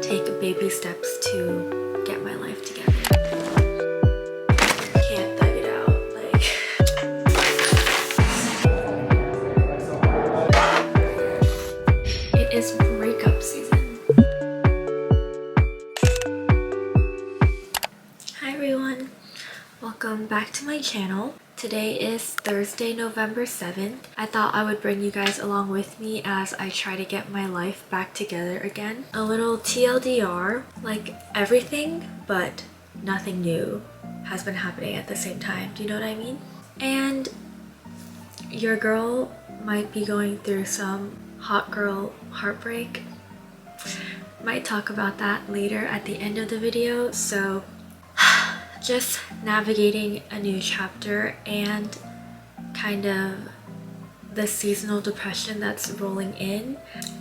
take baby steps to get my life together. Can't thug it out, like. It is breakup season. Hi everyone, welcome back to my channel. Today is Thursday, November 7th. I thought I would bring you guys along with me as I try to get my life back together again. A little TLDR, like everything but nothing new has been happening at the same time. Do you know what I mean? And your girl might be going through some hot girl heartbreak. Might talk about that later at the end of the video, so just navigating a new chapter and kind of the seasonal depression that's rolling in.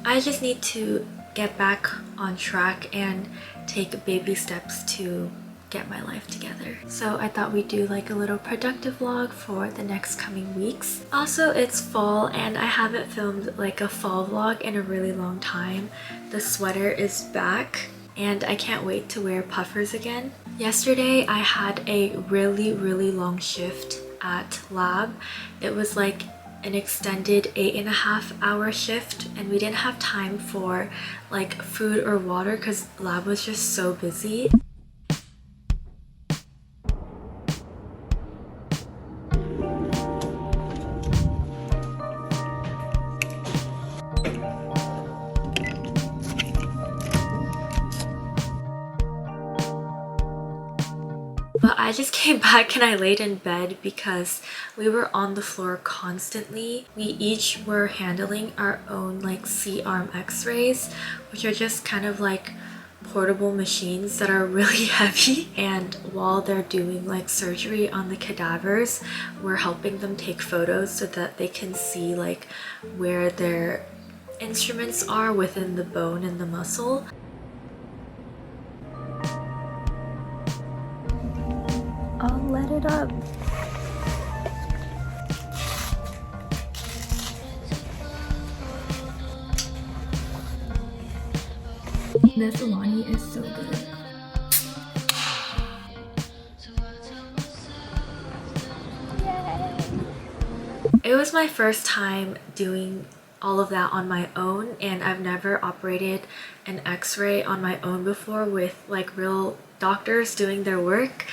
I just need to get back on track and take baby steps to get my life together. So I thought we'd do like a little productive vlog for the next coming weeks. Also, it's fall and I haven't filmed like a fall vlog in a really long time. The sweater is back and I can't wait to wear puffers again. Yesterday I had a really long shift at lab. It was like an extended 8.5 hour shift and we didn't have time for like food or water because lab was just so busy. But I just came back and I laid in bed because we were on the floor constantly. We each were handling our own like C-arm x-rays, which are just kind of like portable machines that are really heavy. And while they're doing like surgery on the cadavers, we're helping them take photos so that they can see like where their instruments are within the bone and the muscle. I'll let it up. The salami is so good. Yay! It was my first time doing all of that on my own, and I've never operated an x-ray on my own before with like real doctors doing their work.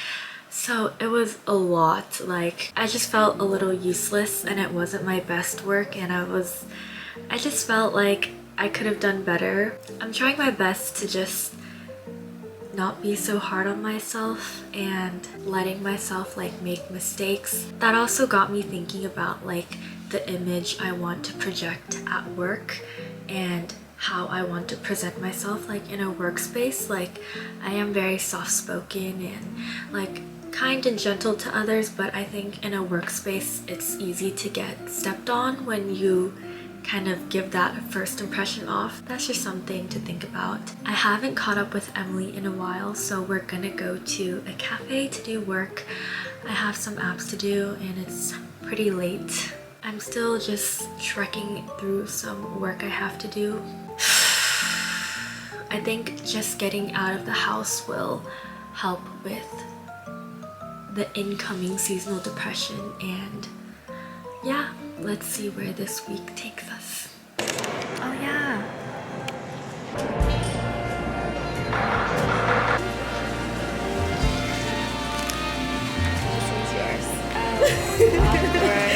So it was a lot. Like I just felt a little useless and it wasn't my best work, and I just felt like I could have done better. I'm trying my best to just not be so hard on myself and letting myself like make mistakes. That also got me thinking about like the image I want to project at work and how I want to present myself like in a workspace. Like I am very soft-spoken and like kind and gentle to others, but I think in a workspace it's easy to get stepped on when you kind of give that first impression off. That's just something to think about. I haven't caught up with Emily in a while, so we're gonna go to a cafe to do work. I have some apps to do and it's pretty late. I'm still just trekking through some work I have to do. I think just getting out of the house will help with the incoming seasonal depression, and yeah, let's see where this week takes us. Oh yeah. This is yours. Awkward.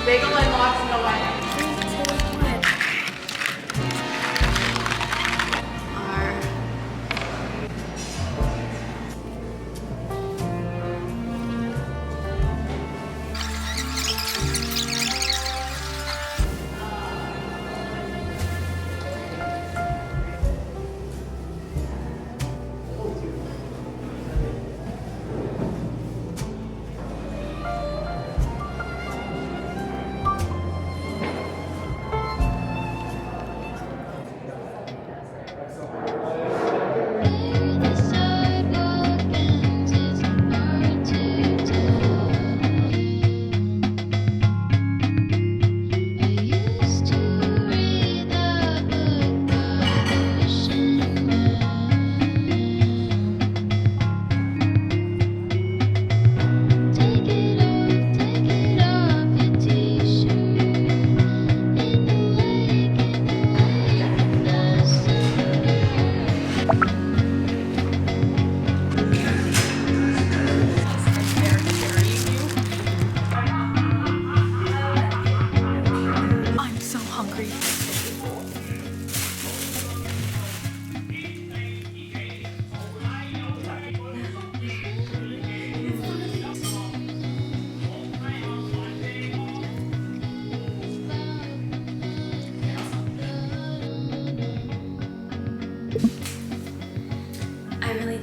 Bagel and lots no way.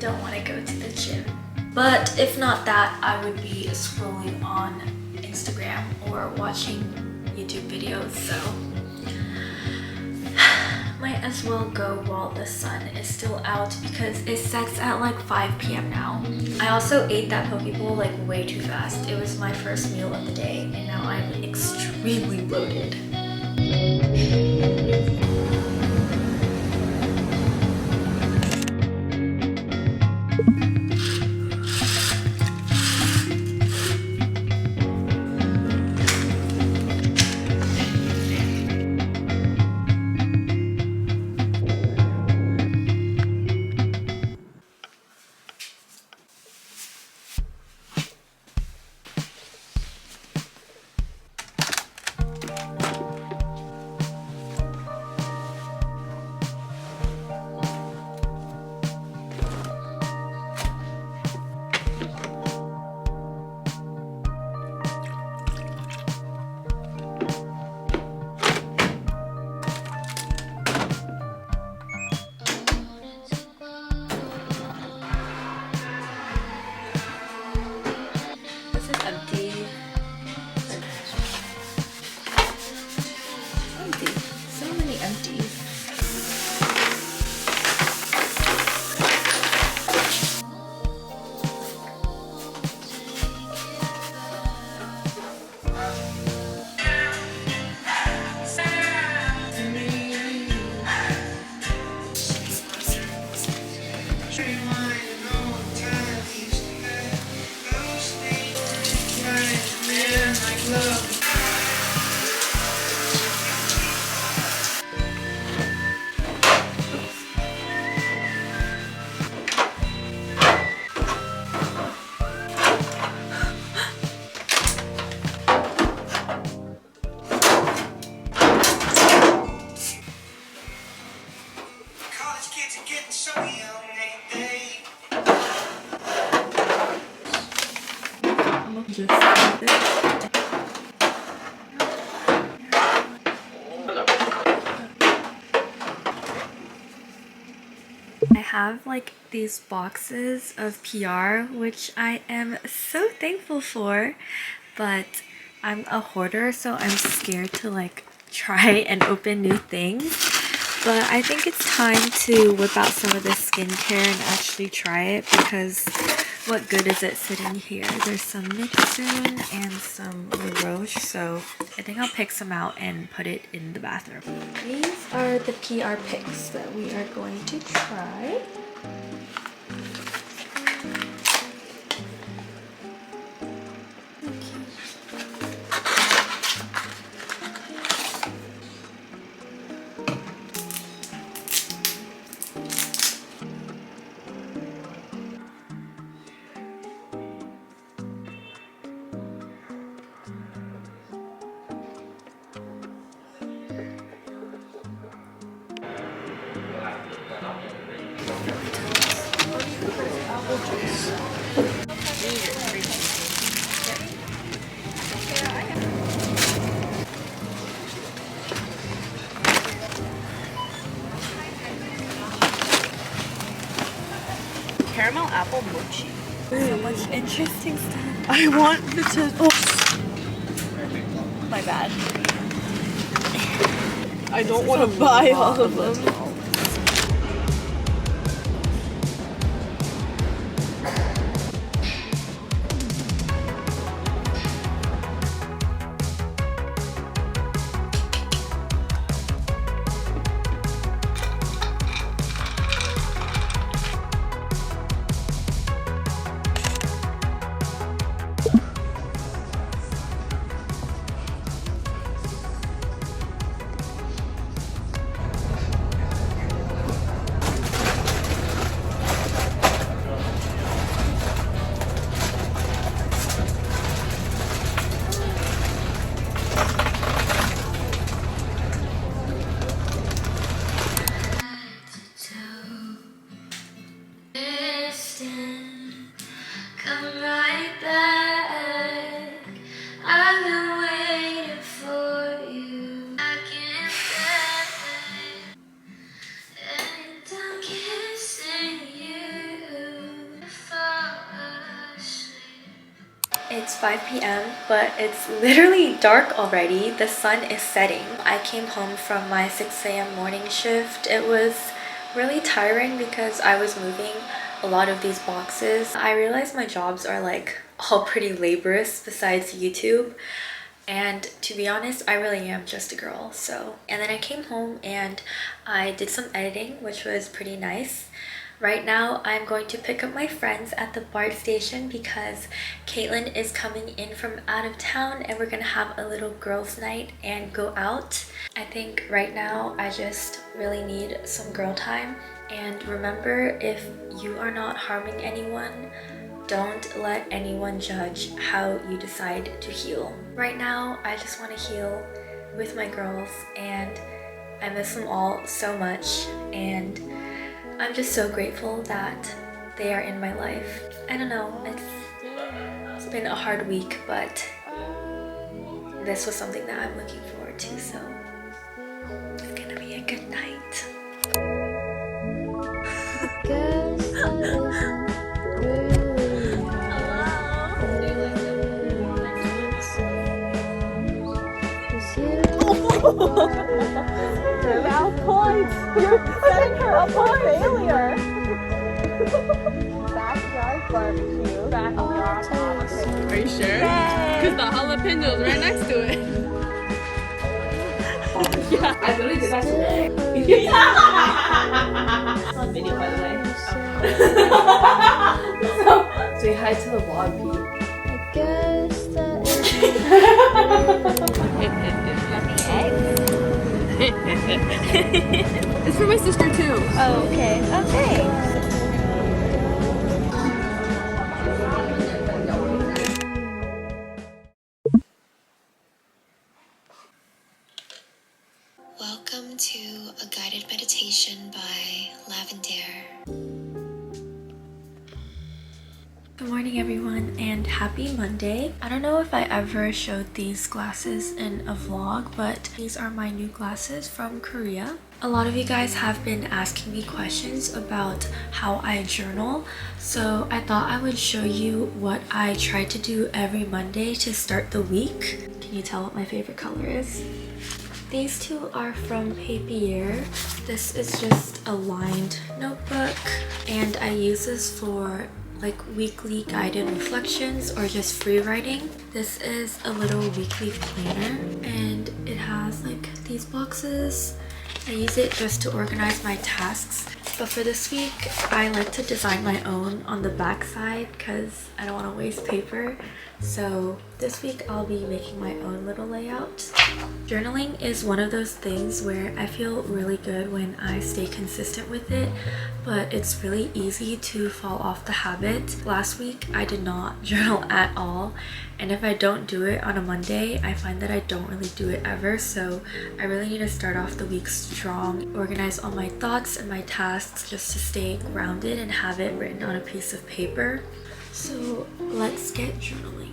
don't want to go to the gym. But if not that, I would be scrolling on Instagram or watching YouTube videos, so might as well go while the sun is still out because it sets at like 5 p.m. now. I also ate that poke bowl like way too fast. It was my first meal of the day and now I'm extremely bloated. I have like these boxes of PR, which I am so thankful for, but I'm a hoarder, so I'm scared to like try and open new things. But I think it's time to whip out some of this skincare and actually try it, because what good is it sitting here? There's some Nixon and some La Roche, so I think I'll pick some out and put it in the bathroom. These are the PR picks that we are going to try. Caramel apple mochi. So much interesting stuff. I want to. Oh. My bad. I don't want to buy all of them. It's 5 p.m. but it's literally dark already. The sun is setting. I came home from my 6 a.m. morning shift. It was really tiring because I was moving a lot of these boxes. I realized my jobs are like all pretty laborious besides YouTube. And to be honest, I really am just a girl, so. And then I came home and I did some editing, which was pretty nice. Right now, I'm going to pick up my friends at the BART station because Caitlin is coming in from out of town and we're gonna have a little girls' night and go out. I think right now, I just really need some girl time. And remember, if you are not harming anyone, don't let anyone judge how you decide to heal. Right now, I just want to heal with my girls and I miss them all so much, and I'm just so grateful that they are in my life. I don't know, it's been a hard week, but this was something that I'm looking forward to, so it's gonna be a good night. Now points! You're setting her up for failure! Backyard barbecue. Backyard barbecue. Are you sure? Because the jalapeno is right next to it. Yeah. I literally did that today. It's on video, by the way. Say hi to the vlog, Pete. I guess that It's for my sister too. Oh, okay. Okay. Welcome to a guided meditation by Lavender. Good morning everyone and happy Monday. I don't know if I ever showed these glasses in a vlog, but these are my new glasses from Korea. A lot of you guys have been asking me questions about how I journal, so I thought I would show you what I try to do every Monday to start the week. Can you tell what my favorite color is? These two are from Papier. This is just a lined notebook, and I use this for like weekly guided reflections or just free writing. This is a little weekly planner and it has like these boxes. I use it just to organize my tasks. But for this week, I like to design my own on the back side because I don't want to waste paper. So this week I'll be making my own little layout. Journaling is one of those things where I feel really good when I stay consistent with it, but it's really easy to fall off the habit. Last week I did not journal at all, and if I don't do it on a Monday, I find that I don't really do it ever. So I really need to start off the week strong, organize all my thoughts and my tasks just to stay grounded and have it written on a piece of paper. So let's get journaling.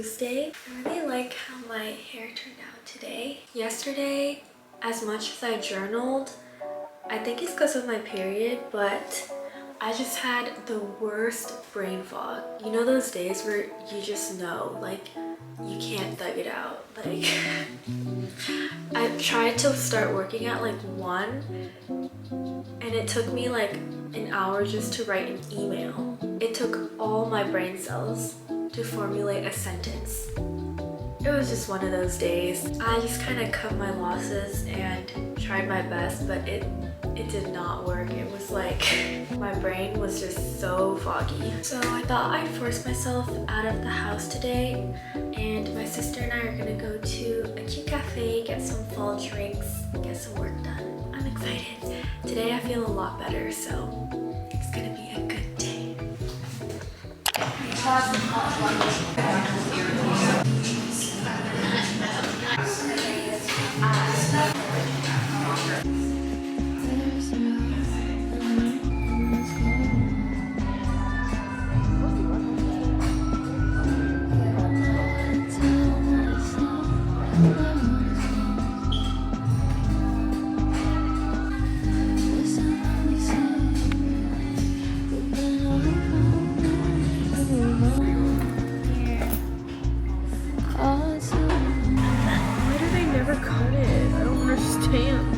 Tuesday. I really like how my hair turned out today. Yesterday, as much as I journaled, I think it's because of my period, but I just had the worst brain fog. You know those days where you just know, like, you can't thug it out. Like, I tried to start working at like 1, and it took me like an hour just to write an email. It took all my brain cells to formulate a sentence. It was just one of those days. I just kind of cut my losses and tried my best, but it did not work. It was like my brain was just so foggy. So I thought I'd force myself out of the house today, and my sister and I are gonna go to a cute cafe, get some fall drinks, get some work done. I'm excited. Today I feel a lot better, so it's gonna be a good day. Why do they never cut it? I don't understand.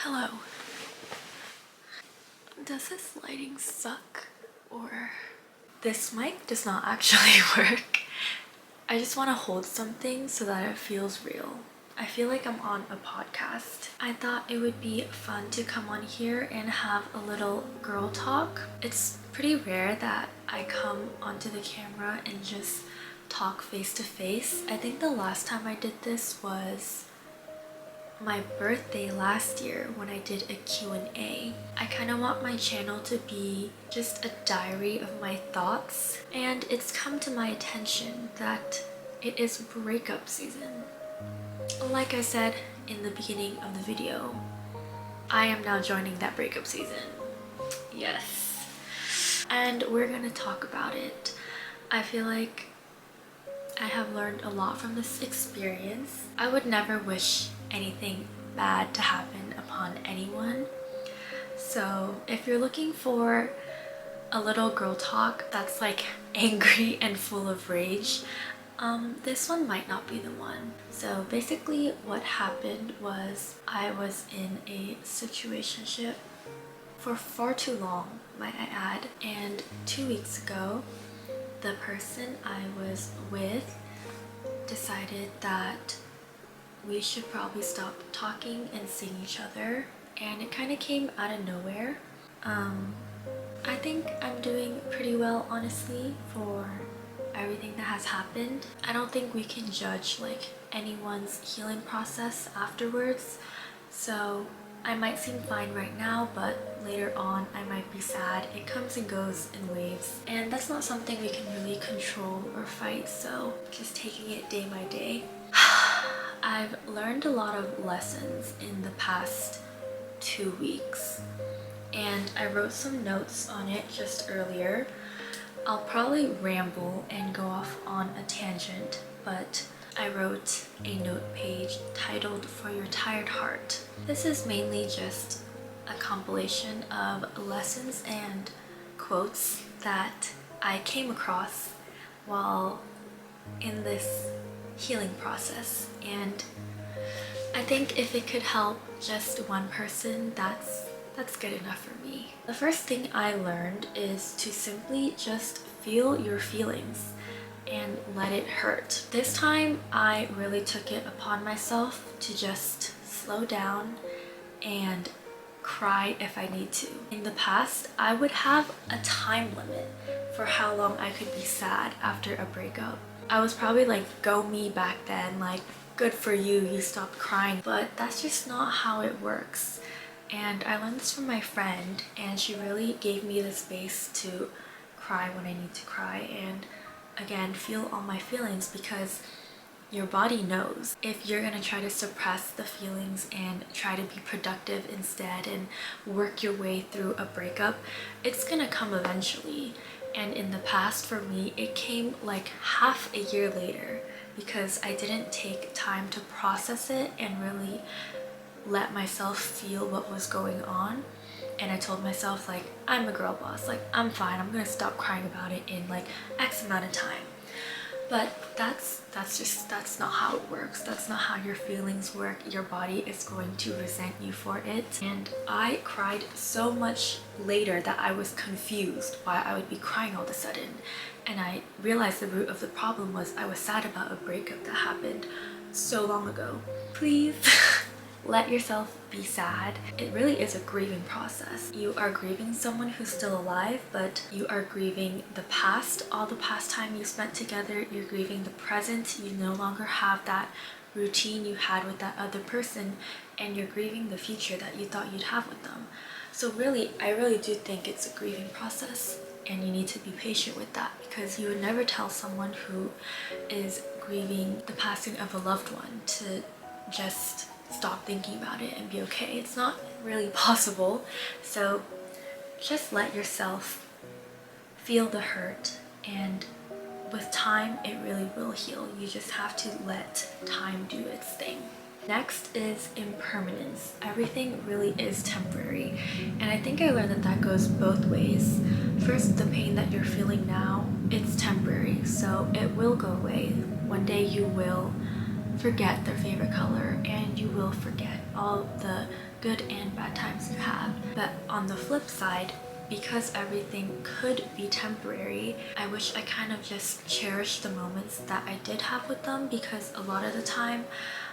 Hello. Does this lighting suck, or this mic does not actually work? I just want to hold something so that it feels real. I feel like I'm on a podcast. I thought it would be fun to come on here and have a little girl talk. It's pretty rare that I come onto the camera and just talk face to face. I think the last time I did this was my birthday last year when I did a Q&A. I kind of want my channel to be just a diary of my thoughts, and it's come to my attention that it is breakup season. Like I said in the beginning of the video, I am now joining that breakup season. Yes. And we're gonna talk about it. I feel like I have learned a lot from this experience. I would never wish anything bad to happen upon anyone. So if you're looking for a little girl talk that's like angry and full of rage, this one might not be the one. So basically what happened was I was in a situationship for far too long, might I add, and 2 weeks ago the person I was with decided that we should probably stop talking and seeing each other, and it kind of came out of nowhere. I think I'm doing pretty well, honestly, for everything that has happened. I don't think we can judge like anyone's healing process afterwards, so I might seem fine right now, but later on I might be sad. It comes and goes in waves, and that's not something we can really control or fight, so just taking it day by day. I've learned a lot of lessons in the past 2 weeks, and I wrote some notes on it just earlier. I'll probably ramble and go off on a tangent, but I wrote a note page titled "For Your Tired Heart." This is mainly just a compilation of lessons and quotes that I came across while in this healing process, and I think if it could help just one person, that's good enough for me. The first thing I learned is to simply just feel your feelings and let it hurt. This time I really took it upon myself to just slow down and cry if I need to. In the past, I would have a time limit for how long I could be sad after a breakup. I was probably like, go me back then, like, good for you, you stopped crying. But that's just not how it works. And I learned this from my friend, and she really gave me the space to cry when I need to cry, and again, feel all my feelings, because your body knows. If you're gonna try to suppress the feelings and try to be productive instead and work your way through a breakup, it's gonna come eventually. And in the past, for me, it came like half a year later because I didn't take time to process it and really let myself feel what was going on. And I told myself, like, I'm a girl boss, like, I'm fine, I'm gonna stop crying about it in like X amount of time. But that's not how it works. That's not how your feelings work. Your body is going to resent you for it. And I cried so much later that I was confused why I would be crying all of a sudden. And I realized the root of the problem was I was sad about a breakup that happened so long ago. Please let yourself be sad. It really is a grieving process. You are grieving someone who's still alive, but you are grieving the past, all the past time you spent together. You're grieving the present. You no longer have that routine you had with that other person, and you're grieving the future that you thought you'd have with them. So really, I really do think it's a grieving process, and you need to be patient with that, because you would never tell someone who is grieving the passing of a loved one to just stop thinking about it and be okay. It's not really possible. So just let yourself feel the hurt, and with time it really will heal. You just have to let time do its thing. Next is impermanence. Everything really is temporary, and I think I learned that that goes both ways. First, the pain that you're feeling now, it's temporary, so it will go away. One day you will forget their favorite color, and you will forget all the good and bad times you had. But on the flip side, because everything could be temporary, I wish I kind of just cherished the moments that I did have with them, because a lot of the time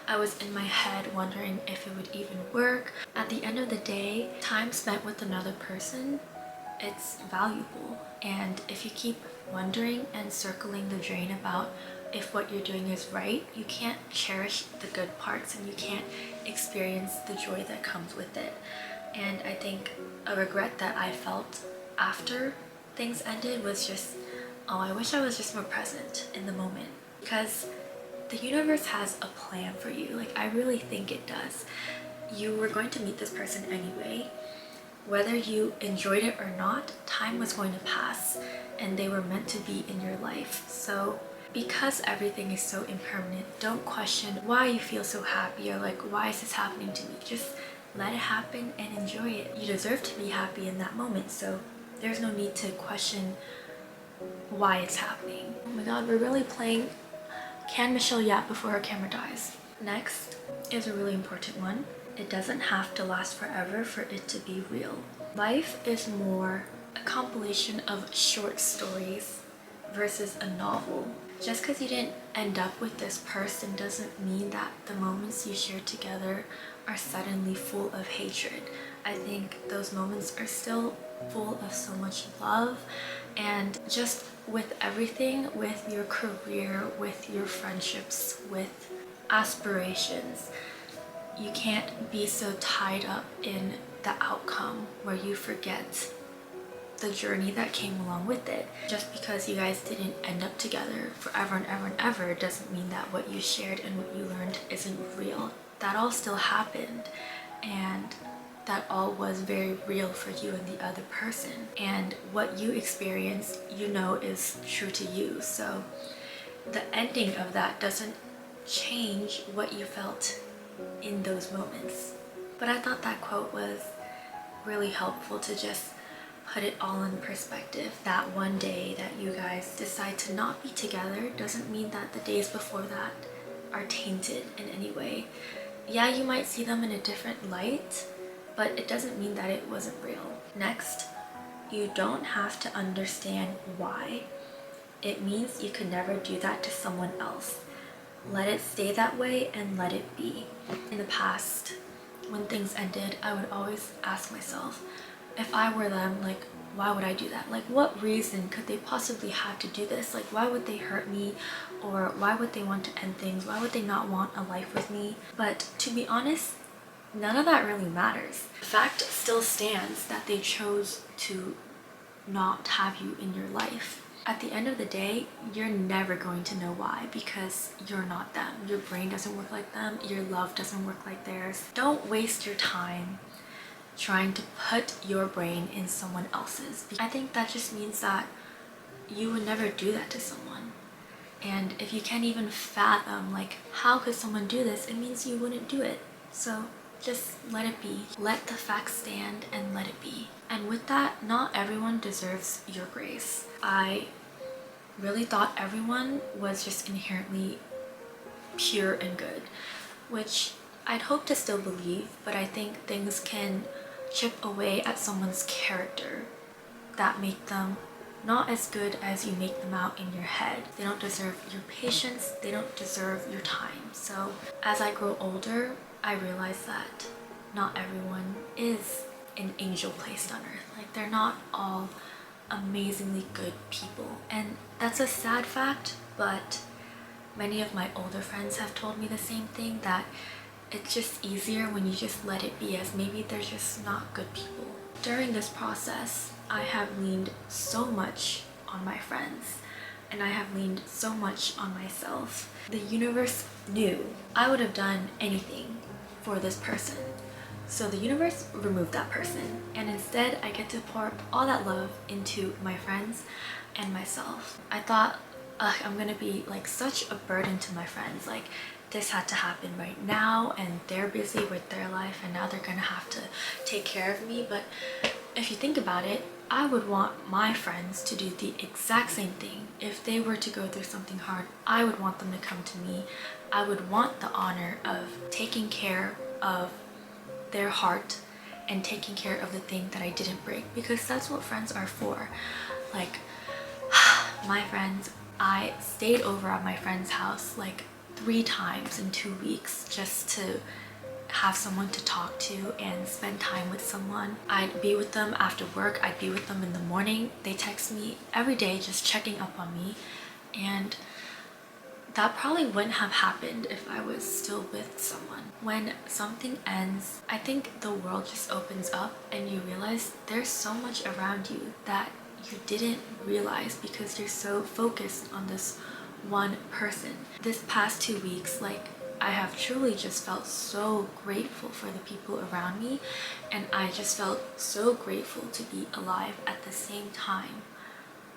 I was in my head wondering if it would even work. At the end of the day, time spent with another person, it's valuable. And if you keep wondering and circling the drain about if what you're doing is right, you can't cherish the good parts, and you can't experience the joy that comes with it. And I think a regret that I felt after things ended was just, oh, I wish I was just more present in the moment, because the universe has a plan for you. Like, I really think it does. You were going to meet this person anyway. Whether you enjoyed it or not, time was going to pass, and they were meant to be in your life. So because everything is so impermanent, don't question why you feel so happy, or like, why is this happening to me? Just let it happen and enjoy it. You deserve to be happy in that moment, so there's no need to question why it's happening. Oh my god, we're really playing Can Michelle Yap before her camera dies. Next is a really important one. It doesn't have to last forever for it to be real. Life is more a compilation of short stories versus a novel. Just because you didn't end up with this person doesn't mean that the moments you shared together are suddenly full of hatred. I think those moments are still full of so much love, and just with everything, with your career, with your friendships, with aspirations, you can't be so tied up in the outcome where you forget the journey that came along with it. Just because you guys didn't end up together forever and ever and ever doesn't mean that what you shared and what you learned isn't real. That all still happened, and that all was very real for you and the other person. And what you experienced, you know, is true to you. So the ending of that doesn't change what you felt in those moments. But I thought that quote was really helpful to just put it all in perspective. That one day that you guys decide to not be together doesn't mean that the days before that are tainted in any way. Yeah, you might see them in a different light, but it doesn't mean that it wasn't real. Next, you don't have to understand why. It means you could never do that to someone else. Let it stay that way and let it be. In the past, when things ended, I would always ask myself, if I were them, like, why would I do that? Like, what reason could they possibly have to do this? Like, why would they hurt me? Or why would they want to end things? Why would they not want a life with me? But to be honest, none of that really matters. The fact still stands that they chose to not have you in your life. At the end of the day, you're never going to know why, because you're not them. Your brain doesn't work like them. Your love doesn't work like theirs. Don't waste your time trying to put your brain in someone else's. I think that just means that you would never do that to someone. And if you can't even fathom, like, how could someone do this, it means you wouldn't do it. So just let it be. Let the facts stand and let it be. And with that, not everyone deserves your grace. I really thought everyone was just inherently pure and good, which I'd hope to still believe, but I think things can chip away at someone's character that make them not as good as you make them out in your head. They don't deserve your patience, they don't deserve your time. So as I grow older, I realize that not everyone is an angel placed on earth. Like, they're not all amazingly good people. And that's a sad fact, but many of my older friends have told me the same thing, that it's just easier when you just let it be, as maybe they're just not good people. During this process, I have leaned so much on my friends, and I have leaned so much on myself. The universe knew I would have done anything for this person. So the universe removed that person, and instead I get to pour all that love into my friends and myself. I thought, I'm gonna be like such a burden to my friends. Like, this had to happen right now, and they're busy with their life, and now they're gonna have to take care of me. But if you think about it, I would want my friends to do the exact same thing. If they were to go through something hard, I would want them to come to me. I would want the honor of taking care of their heart and taking care of the thing that I didn't break, because that's what friends are for. Like, my friends, I stayed over at my friend's house like 3 times in 2 weeks just to have someone to talk to and spend time with someone. I'd be with them after work, I'd be with them in the morning. They text me every day just checking up on me, and that probably wouldn't have happened if I was still with someone. When something ends, I think the world just opens up and you realize there's so much around you that you didn't realize because you're so focused on this one person. This past 2 weeks, like, I have truly just felt so grateful for the people around me, and I just felt so grateful to be alive at the same time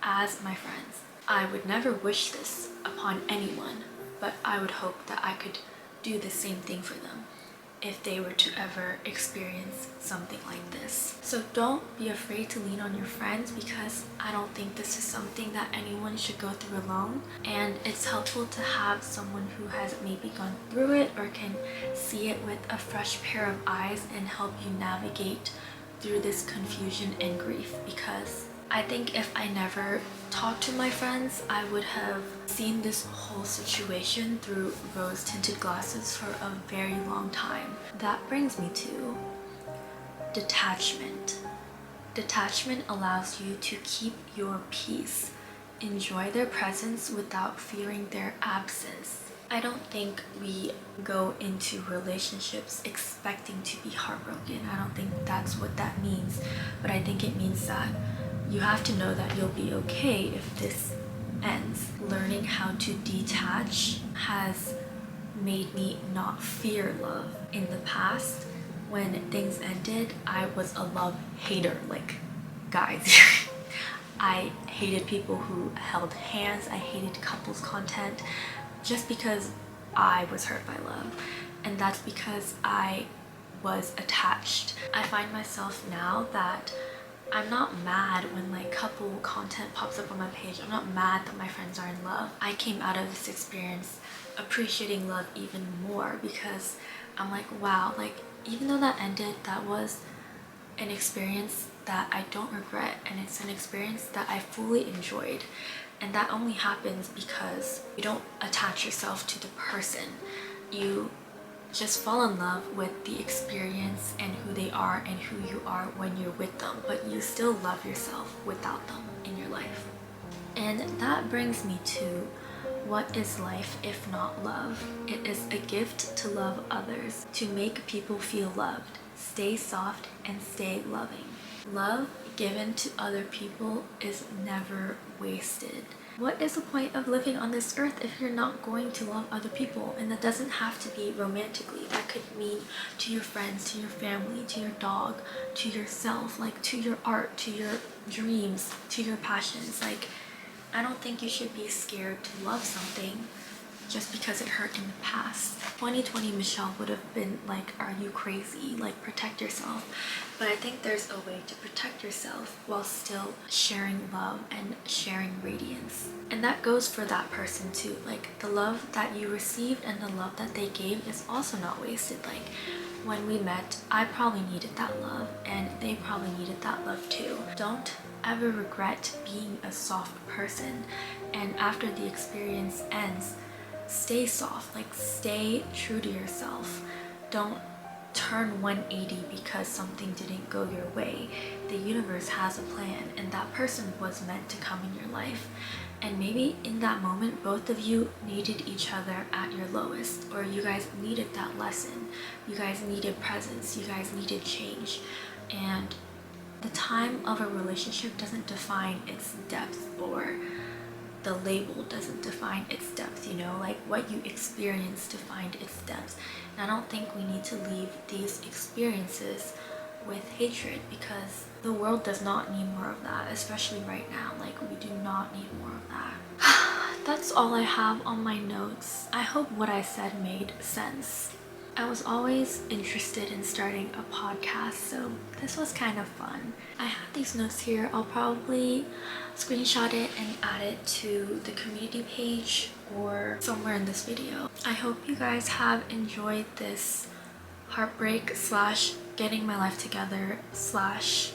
as my friends. I would never wish this upon anyone, but I would hope that I could do the same thing for them if they were to ever experience something like this. So don't be afraid to lean on your friends, because I don't think this is something that anyone should go through alone, and it's helpful to have someone who has maybe gone through it or can see it with a fresh pair of eyes and help you navigate through this confusion and grief. Because I think if I never talked to my friends, I would have seen this whole situation through rose-tinted glasses for a very long time. That brings me to detachment. Detachment allows you to keep your peace, enjoy their presence without fearing their absence. I don't think we go into relationships expecting to be heartbroken. I don't think that's what that means. But I think it means that you have to know that you'll be okay if this ends. Learning how to detach has made me not fear love. In the past, when things ended, I was a love hater. Like, guys, I hated people who held hands. I hated couples content just because I was hurt by love. And that's because I was attached. I find myself now that I'm not mad when like couple content pops up on my page. I'm not mad that my friends are in love. I came out of this experience appreciating love even more because I'm like, wow, like even though that ended, that was an experience that I don't regret, and it's an experience that I fully enjoyed. And that only happens because you don't attach yourself to the person. You just fall in love with the experience and who they are and who you are when you're with them, but you still love yourself without them in your life. And that brings me to, what is life if not love? It is a gift to love others, to make people feel loved. Stay soft and stay loving. Love given to other people is never wasted. What is the point of living on this earth if you're not going to love other people? And that doesn't have to be romantically. That could mean to your friends, to your family, to your dog, to yourself, like to your art, to your dreams, to your passions. Like, I don't think you should be scared to love something just because it hurt in the past. 2020 Michelle would have been like, are you crazy? Like, protect yourself. But I think there's a way to protect yourself while still sharing love and sharing radiance. And that goes for that person too. Like, the love that you received and the love that they gave is also not wasted. Like, when we met, I probably needed that love and they probably needed that love too. Don't ever regret being a soft person. And after the experience ends, stay soft, like stay true to yourself. Don't turn 180 because something didn't go your way. The universe has a plan, and that person was meant to come in your life. And maybe in that moment, both of you needed each other at your lowest, or you guys needed that lesson. You guys needed presence, you guys needed change. And the time of a relationship doesn't define its depth, or the label doesn't define its depth, you know, like what you experience defined its depth. And I don't think we need to leave these experiences with hatred, because the world does not need more of that, especially right now. Like, we do not need more of that. That's all I have on my notes. I hope what I said made sense. I was always interested in starting a podcast, so this was kind of fun. I have these notes here. I'll probably screenshot it and add it to the community page or somewhere in this video. I hope you guys have enjoyed this heartbreak slash getting my life together slash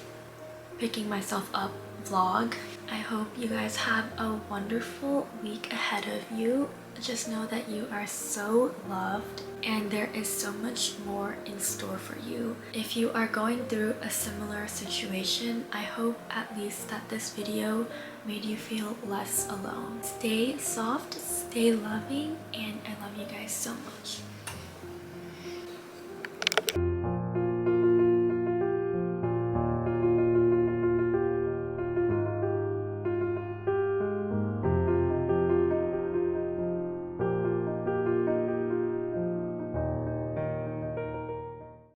picking myself up vlog. I hope you guys have a wonderful week ahead of you. Just know that you are so loved and there is so much more in store for you. If you are going through a similar situation, I hope at least that this video made you feel less alone. Stay soft, stay loving, and I love you guys so much.